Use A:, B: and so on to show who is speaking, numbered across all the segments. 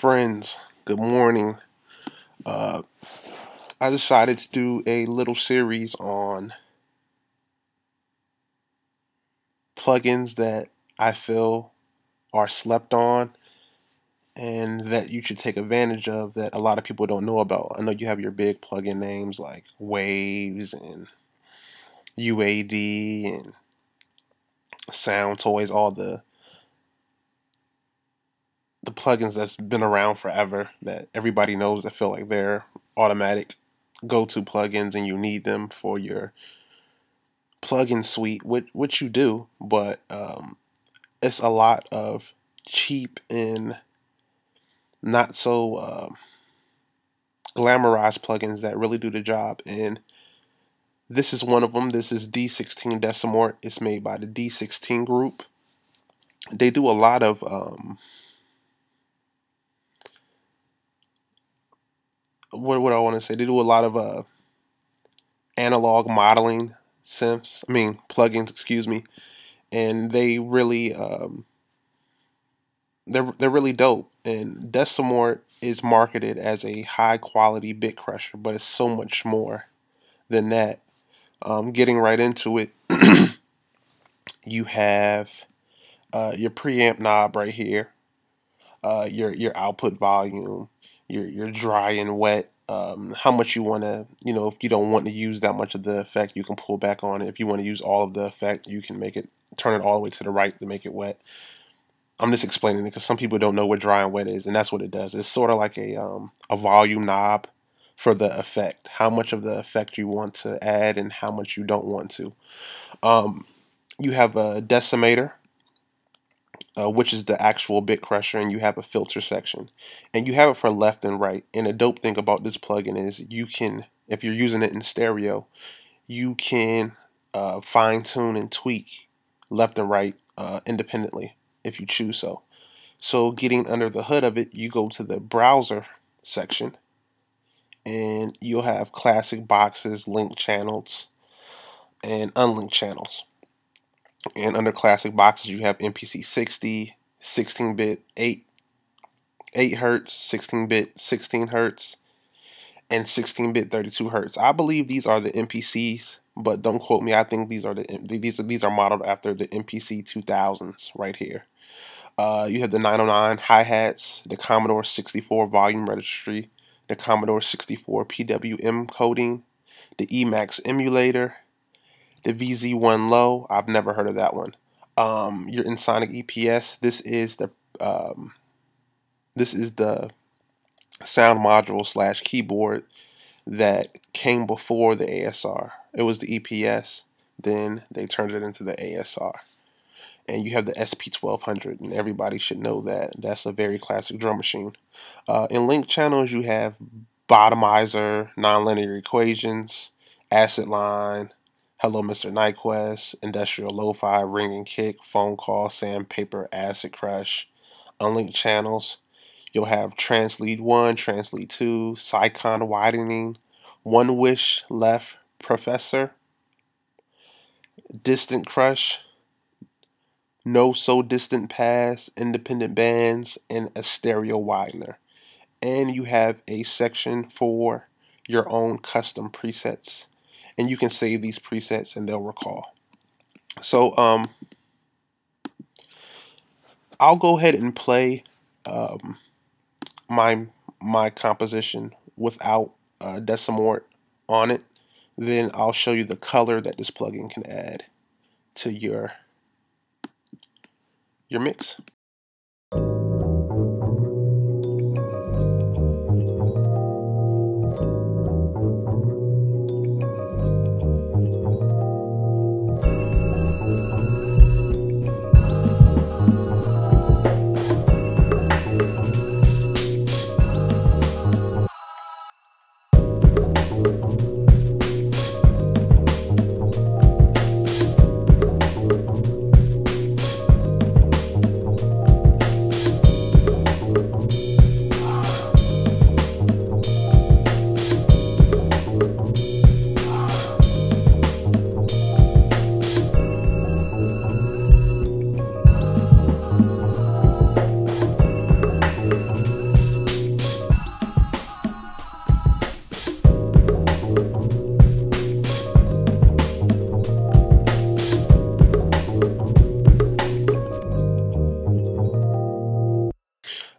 A: Friends, good morning. Uh, I decided to do a little series on plugins that I feel are slept on and that you should take advantage of that a lot of people don't know about. I know you have your big plugin names like Waves and UAD and Sound Toys, all the plugins that's been around forever that everybody knows that feel like they're automatic go-to plugins and you need them for your plugin suite, which you do, but it's a lot of cheap and not so glamorized plugins that really do the job. And this is one of them. This is D16 Decimort. It's made by the D16 group. They do a lot of what I want to say. They do a lot of analog modeling plugins, excuse me, and they're really dope. And Decimort is marketed as a high quality bit crusher, but it's so much more than that. Getting right into it, you have your preamp knob right here, your output volume, your dry and wet. How much you want to, if you don't want to use that much of the effect, you can pull back on it. If you want to use all of the effect, you can turn it all the way to the right to make it wet. I'm just explaining it because some people don't know what dry and wet is, and that's what it does. It's sort of like a volume knob for the effect. How much of the effect you want to add and how much you don't want to. You have a decimator, which is the actual bit crusher, and you have a filter section, and you have it for left and right. And the dope thing about this plugin is you can, if you're using it in stereo, you can fine tune and tweak left and right independently if you choose so. So getting under the hood of it, you go to the browser section and you'll have classic boxes, linked channels, and unlinked channels. And under classic boxes, you have MPC 60, 16-bit 8 hertz, 16-bit 16 hertz, and 16-bit 32 hertz. I believe these are the MPCs, but don't quote me. I think these are modeled after the MPC 2000s right here. You have the 909 hi-hats, the Commodore 64 volume registry, the Commodore 64 PWM coding, the Emacs emulator, the VZ1 low. I've never heard of that one. Your Ensoniq EPS. This is the sound module / keyboard that came before the ASR. It was the EPS, then they turned it into the ASR. And you have the SP1200, and everybody should know that. That's a very classic drum machine. In link channels, you have Bottomizer, Nonlinear Equations, Acid Line, Hello Mr. Nyquist, Industrial Lo-Fi, Ring and Kick, Phone Call, Sandpaper, Acid Crush. Unlinked channels, you'll have Translead 1, Translead 2, Psycon Widening, One Wish Left Professor, Distant Crush, No So Distant Pass, Independent Bands, and a Stereo Widener. And you have a section for your own custom presets, and you can save these presets and they'll recall. So I'll go ahead and play my composition without Decimort on it. Then I'll show you the color that this plugin can add to your mix.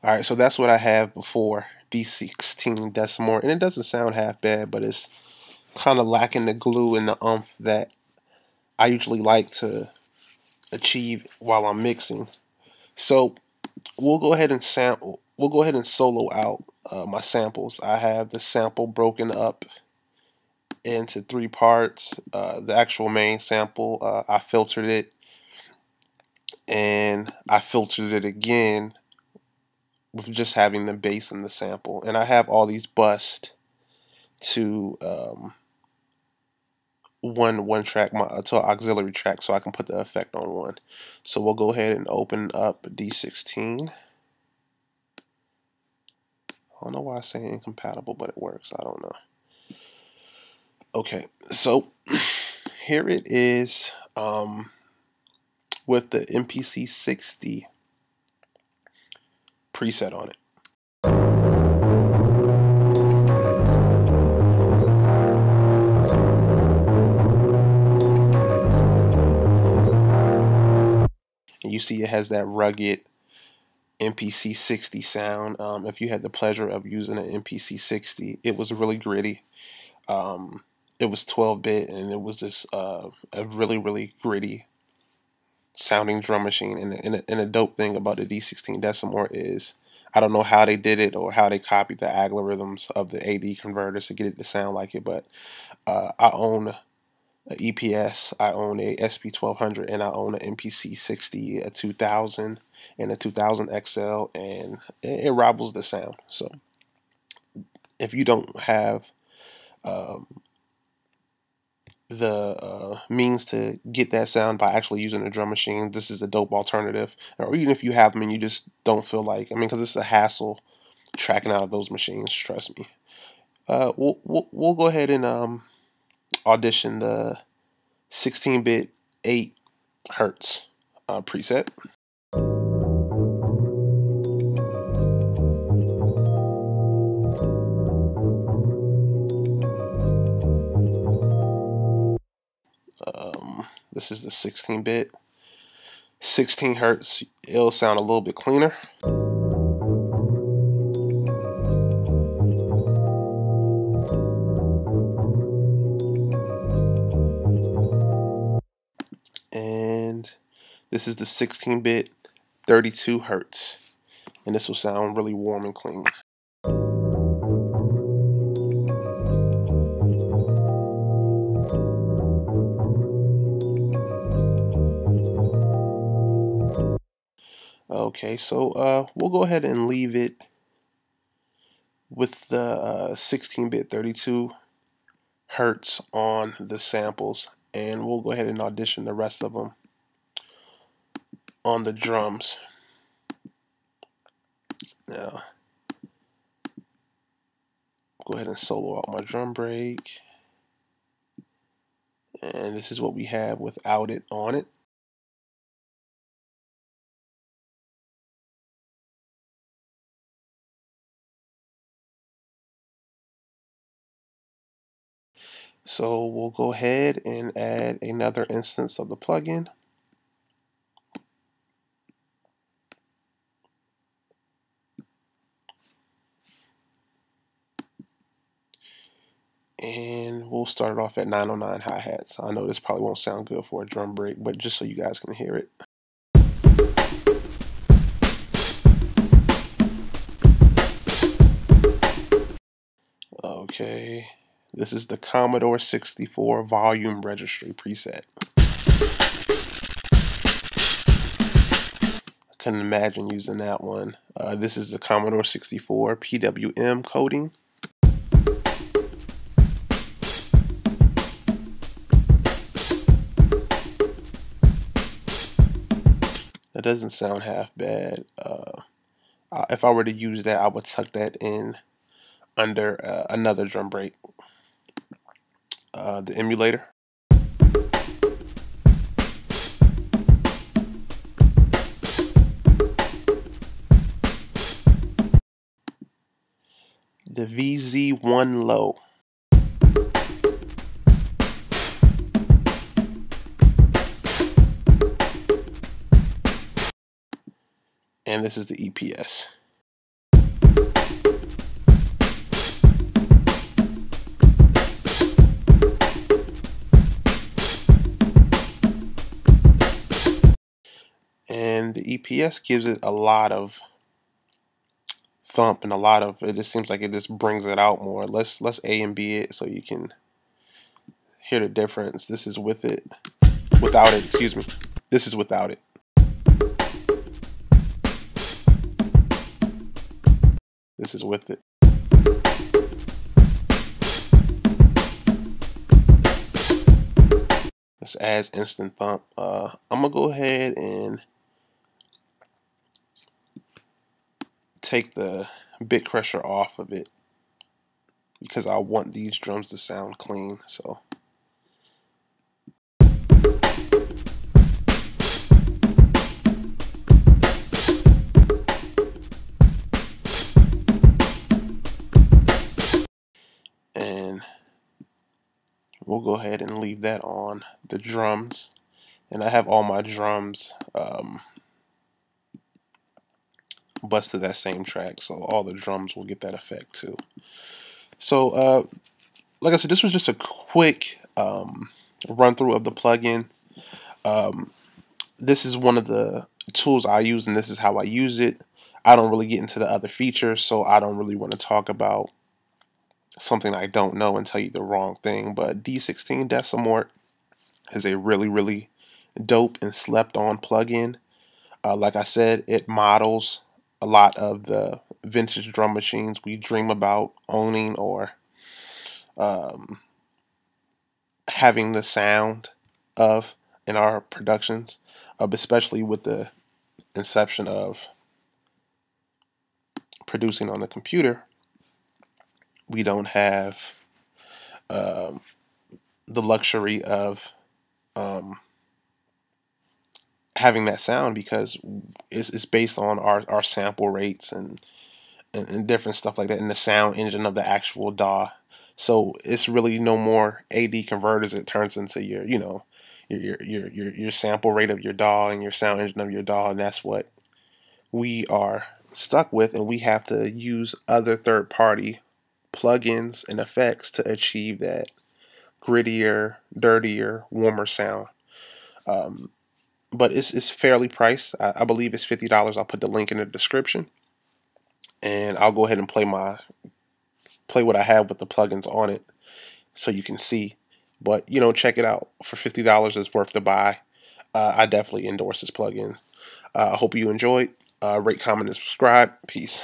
A: Alright, so that's what I have before D16 Decimort, and it doesn't sound half bad, but it's kind of lacking the glue and the umph that I usually like to achieve while I'm mixing. So we'll go ahead and sample. We'll go ahead and solo out my samples. I have the sample broken up into 3 parts. The actual main sample, I filtered it, and I filtered it again with just having the bass in the sample. And I have all these bussed to one track, to an auxiliary track, so I can put the effect on one. So we'll go ahead and open up D16. I don't know why I say incompatible, but it works. I don't know. Okay, so here it is with the MPC 60 preset on it. And you see it has that rugged MPC 60 sound. If you had the pleasure of using an MPC 60, it was really gritty. It was 12-bit, and it was just a really gritty sounding drum machine. And a dope thing about the D16 Decimort is, I don't know how they did it or how they copied the algorithms of the AD converters to get it to sound like it, but I own a EPS, I own a SP1200, and I own an MPC 60, a 2000, and a 2000 XL, and it rivals the sound. So if you don't have the means to get that sound by actually using a drum machine, this is a dope alternative. Or even if you have them and you just don't feel like, I mean, because it's a hassle tracking out of those machines, trust me. We'll go ahead and audition the 16-bit 8 hertz preset. This is the 16-bit, 16 hertz. It'll sound a little bit cleaner. And this is the 16-bit, 32 hertz. And this will sound really warm and clean. Okay, so we'll go ahead and leave it with the 16-bit 32 hertz on the samples, and we'll go ahead and audition the rest of them on the drums. Now, go ahead and solo out my drum break, and this is what we have without it on it. So we'll go ahead and add another instance of the plugin. And we'll start it off at 909 hi-hats. I know this probably won't sound good for a drum break, but just so you guys can hear it. Okay, this is the Commodore 64 volume registry preset. I couldn't imagine using that one. This is the Commodore 64 PWM coding. That doesn't sound half bad. If I were to use that, I would tuck that in under another drum break, the emulator. The VZ1 low. And this is the EPS. the EPS gives it a lot of thump and a lot of, it just seems like it just brings it out more. Let's A and B it so you can hear the difference. This is with it. Without it, excuse me. This is without it. This is with it. This adds instant thump. I'm gonna go ahead and take the bit crusher off of it because I want these drums to sound clean. So and we'll go ahead and leave that on the drums. And I have all my drums bust to that same track, so all the drums will get that effect too. So like I said, this was just a quick run through of the plugin. This is one of the tools I use, and this is how I use it. I don't really get into the other features, so I don't really want to talk about something I don't know and tell you the wrong thing. But D16 Decimort is a really dope and slept on plugin. Like I said, it models a lot of the vintage drum machines we dream about owning or having the sound of in our productions, especially with the inception of producing on the computer. We don't have the luxury of having that sound because it's based on our sample rates and different stuff like that in the sound engine of the actual DAW. So it's really no more AD converters. It turns into your, you know, your sample rate of your DAW and your sound engine of your DAW, and that's what we are stuck with. And we have to use other third-party plugins and effects to achieve that grittier, dirtier, warmer sound. But it's fairly priced. I believe it's $50. I'll put the link in the description, and I'll go ahead and play what I have with the plugins on it, so you can see. But you know, check it out for $50. It's worth the buy. I definitely endorse this plugin. I hope you enjoyed. Rate, comment, and subscribe. Peace.